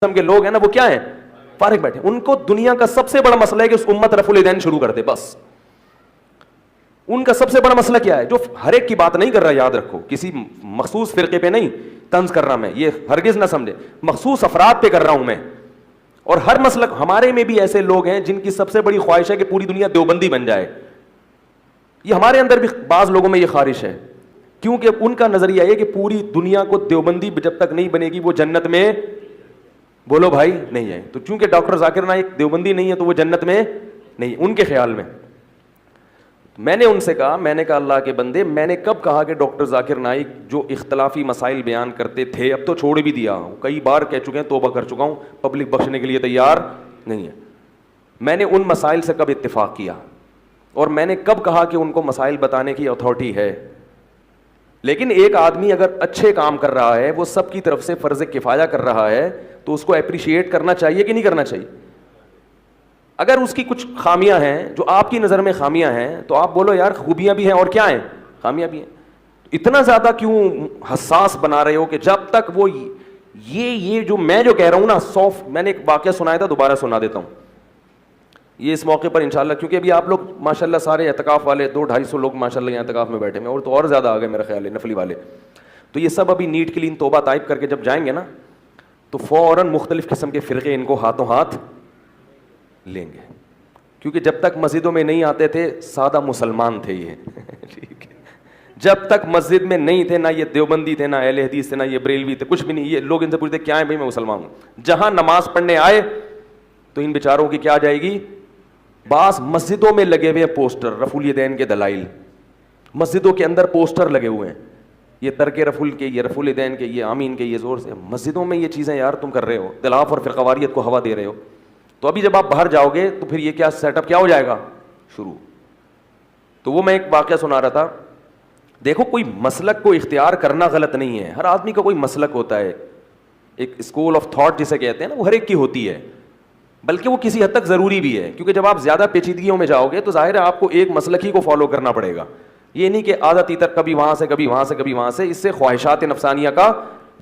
قسم کے لوگ ہیں نا وہ کیا ہیں؟ فارغ بیٹھے. ان کو دنیا کا سب سے بڑا مسئلہ ہے کہ اس امت رفع الیدین شروع کر دے. بس ان کا سب سے بڑا مسئلہ کیا ہے؟ جو ہر ایک کی بات نہیں کر رہا, یاد رکھو, کسی مخصوص فرقے پہ نہیں طنز کر رہا میں, یہ ہرگز نہ سمجھے, مخصوص افراد پہ کر رہا ہوں میں. اور ہر مسلک, ہمارے میں بھی ایسے لوگ ہیں جن کی سب سے بڑی خواہش ہے کہ پوری دنیا دیوبندی بن جائے. یہ ہمارے اندر بھی بعض لوگوں میں یہ خواہش ہے, کیونکہ ان کا نظریہ یہ کہ پوری دنیا کو دیوبندی جب تک نہیں بنے گی وہ جنت میں, بولو بھائی, نہیں ہے. تو چونکہ ڈاکٹر ذاکر نائک دیوبندی نہیں ہے تو وہ جنت میں نہیں, ان کے خیال میں. میں نے ان سے کہا, میں نے کہا اللہ کے بندے, میں نے کب کہا کہ ڈاکٹر ذاکر نائک جو اختلافی مسائل بیان کرتے تھے, اب تو چھوڑ بھی دیا ہوں, کئی بار کہہ چکے ہیں, توبہ کر چکا ہوں, پبلک بخشنے کے لیے تیار نہیں ہے. میں نے ان مسائل سے کب اتفاق کیا, اور میں نے کب کہا کہ ان کو مسائل بتانے کی اتھارٹی ہے. لیکن ایک آدمی اگر اچھے کام کر رہا ہے, وہ سب کی طرف سے فرض کفایہ کر رہا ہے, تو اس کو اپریشیٹ کرنا چاہیے کہ نہیں کرنا چاہیے. اگر اس کی کچھ خامیاں ہیں جو آپ کی نظر میں خامیاں ہیں, تو آپ بولو یار خوبیاں بھی ہیں اور کیا ہیں, خامیاں بھی ہیں. اتنا زیادہ کیوں حساس بنا رہے ہو کہ جب تک وہ یہ جو میں جو کہہ رہا ہوں نا, میں نے ایک واقعہ سنایا تھا, دوبارہ سنا دیتا ہوں یہ اس موقع پر انشاءاللہ, کیونکہ ابھی آپ لوگ ماشاءاللہ سارے اعتکاف والے 200-250 لوگ ماشاءاللہ یہاں اعتکاف میں بیٹھے ہیں, اور تو اور زیادہ آ گئے میرا خیال ہے نفلی والے. تو یہ سب ابھی نیٹ کلین توبہ طائب کر کے جب جائیں گے نا, تو فوراً مختلف قسم کے فرقے ان کو ہاتھوں ہاتھ لیں گے, کیونکہ جب تک مسجدوں میں نہیں آتے تھے سادہ مسلمان تھے یہ ٹھیک ہے. جب تک مسجد میں نہیں تھے, نہ یہ دیوبندی تھے, نہ اہل حدیث تھے, نہ یہ بریلوی تھے, کچھ بھی نہیں. یہ لوگ ان سے پوچھتے کیا ہے بھائی, میں مسلمان ہوں. جہاں نماز پڑھنے آئے تو ان بیچاروں کی کیا آ جائے گی, بعض مسجدوں میں لگے ہوئے پوسٹر رفع الیدین کے دلائل, مسجدوں کے اندر پوسٹر لگے ہوئے ہیں, یہ ترک رفع کے, یہ رفع الیدین کے, یہ آمین کے, یہ زور سے مسجدوں میں یہ چیزیں یار تم کر رہے ہو, اختلاف اور فرقواریت کو ہوا دے رہے ہو. تو ابھی جب آپ باہر جاؤ گے تو پھر یہ کیا سیٹ اپ کیا ہو جائے گا شروع. تو وہ میں ایک واقعہ سنا رہا تھا. دیکھو کوئی مسلک کو اختیار کرنا غلط نہیں ہے, ہر آدمی کا کوئی مسلک ہوتا ہے, ایک اسکول آف تھاٹ جسے کہتے ہیں نا, وہ ہر ایک کی ہوتی ہے, بلکہ وہ کسی حد تک ضروری بھی ہے, کیونکہ جب آپ زیادہ پیچیدگیوں میں جاؤ گے تو ظاہر ہے آپ کو ایک مسلک ہی کو فالو کرنا پڑے گا. یہ نہیں کہ آدھا تیتر کبھی وہاں سے کبھی وہاں سے کبھی وہاں سے, اس سے خواہشات نفسانیہ کا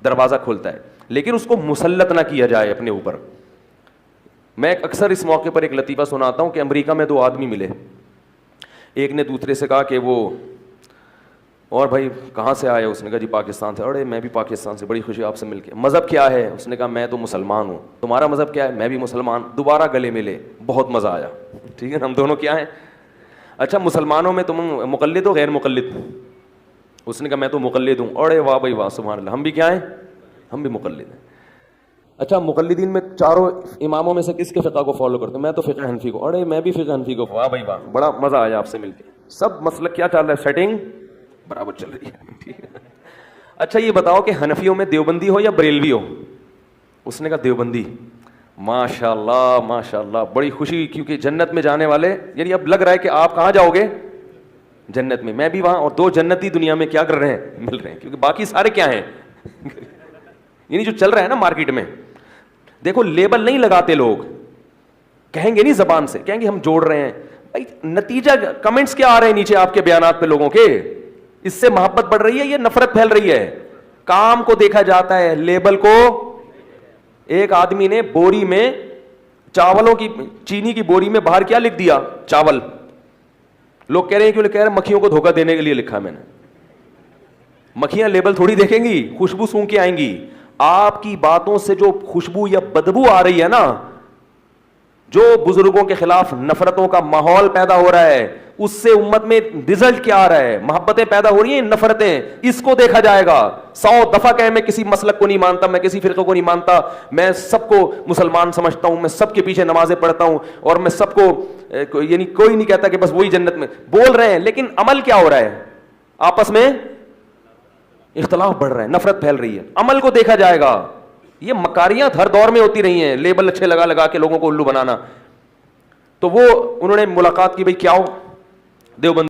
دروازہ کھلتا ہے, لیکن اس کو مسلط نہ کیا جائے اپنے اوپر. میں اکثر اس موقع پر ایک لطیفہ سناتا ہوں کہ امریکہ میں 2 آدمی ملے, ایک نے دوسرے سے کہا کہ وہ, اور بھائی کہاں سے آئے, اس نے کہا جی پاکستان سے. اڑے میں بھی پاکستان سے, بڑی خوشی آپ سے مل کے. مذہب کیا ہے, اس نے کہا میں تو مسلمان ہوں. تمہارا مذہب کیا ہے, میں بھی مسلمان. دوبارہ گلے ملے, بہت مزہ آیا, ٹھیک ہے, ہم دونوں کیا ہیں, اچھا مسلمانوں میں تم مقلد ہو غیر مقلد؟ اس نے کہا میں تو مقلد ہوں. اڑے واہ بھائی واہ, سبحان اللہ, ہم بھی کیا ہیں, ہم بھی مقلد ہیں. اچھا مقلدین میں چاروں اماموں میں سے کس کے فقہ کو فالو کرتے ہیں؟ میں تو فقہ حنفی کو. اڑے میں بھی فقہ حنفی کو. واہ بھائی واہ, بڑا مزہ آیا آپ سے مل کے. سب مسلک کیا چل رہا ہے, سیٹنگ برابر چل رہی ہے. اچھا یہ بتاؤ کہ حنفیوں میں دیوبندی ہو یا بریلوی ہو؟ اس نے کہا دیوبندی. ماشاء اللہ ماشاء اللہ, بڑی خوشی ہوئی, کیونکہ جنت میں جانے والے, یعنی اب لگ رہا ہے کہ آپ کہاں جاؤ گے, جنت میں. میں بھی وہاں, اور 2 جنتی دنیا میں کیا کر رہے ہیں, مل رہے ہیں, کیونکہ باقی سارے کیا ہیں یعنی جو چل رہا ہے نا مارکیٹ میں. دیکھو لیبل نہیں لگاتے لوگ, کہیں گے نہیں زبان سے, کہیں گے ہم جوڑ رہے ہیں. بھائی نتیجہ کمنٹس کیا آ رہے ہیں نیچے آپ کے بیانات پہ لوگوں کے, اس سے محبت بڑھ رہی ہے یا نفرت پھیل رہی ہے؟ کام کو دیکھا جاتا ہے, لیبل کو. ایک آدمی نے بوری میں چاولوں کی, چینی کی بوری میں باہر کیا لکھ دیا, چاول. لوگ کہہ رہے ہیں, کیوں کہہ رہے ہیں, مکھیوں کو دھوکہ دینے کے لیے لکھا میں نے. مکھیاں لیبل تھوڑی دیکھیں گی, خوشبو سونگھ کے آئیں گی. آپ کی باتوں سے جو خوشبو یا بدبو آ رہی ہے نا, جو بزرگوں کے خلاف نفرتوں کا ماحول پیدا ہو رہا ہے, اس سے امت میں رزلٹ کیا آ رہا ہے, محبتیں پیدا ہو رہی ہیں, نفرتیں. اس کو دیکھا جائے گا. 100 دفعہ کہے میں کسی مسلک کو نہیں مانتا, میں کسی فرقے کو نہیں مانتا, میں سب کو مسلمان سمجھتا ہوں, میں سب کے پیچھے نمازیں پڑھتا ہوں, اور میں سب کو, یعنی کوئی نہیں کہتا کہ بس وہی جنت میں. بول رہے ہیں لیکن عمل کیا ہو رہا ہے, آپس میں اختلاف بڑھ رہا ہے, نفرت پھیل رہی ہے. عمل کو دیکھا جائے گا. یہ مکاریاں ہر دور میں ہوتی رہی ہیں, لیبل اچھے لگا لگا کے لوگوں کو الو بنانا. تو وہ انہوں نے ملاقات کی, بھائی کیا ہو دیوبند